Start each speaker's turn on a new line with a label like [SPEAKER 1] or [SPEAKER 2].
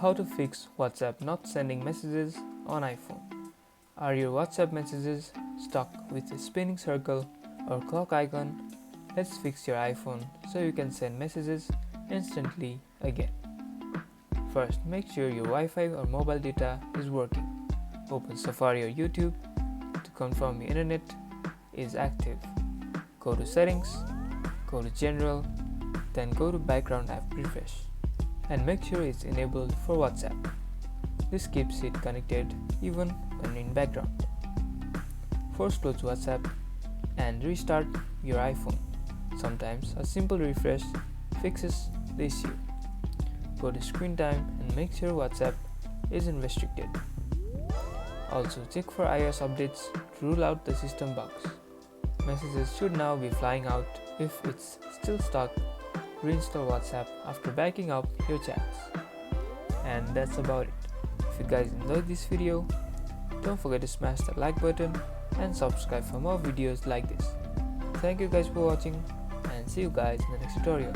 [SPEAKER 1] How to fix WhatsApp not sending messages on iPhone. Are your WhatsApp messages stuck with a spinning circle or clock icon? Let's fix your iPhone so you can send messages instantly again. First, make sure your Wi-Fi or mobile data is working. Open Safari or YouTube to confirm your internet is active. Go to Settings, go to General, then go to Background App Refresh, and make sure it's enabled for WhatsApp. This keeps it connected even when in background. Force close WhatsApp and restart your iPhone. Sometimes a simple refresh fixes the issue. Go to screen time and make sure WhatsApp isn't restricted. Also check for iOS updates to rule out the system bugs. Messages should now be flying out. If it's still stuck, reinstall WhatsApp after backing up your chats. And that's about it. If you guys enjoyed this video, don't forget to smash the like button and subscribe for more videos like this. Thank you guys for watching and see you guys in the next tutorial.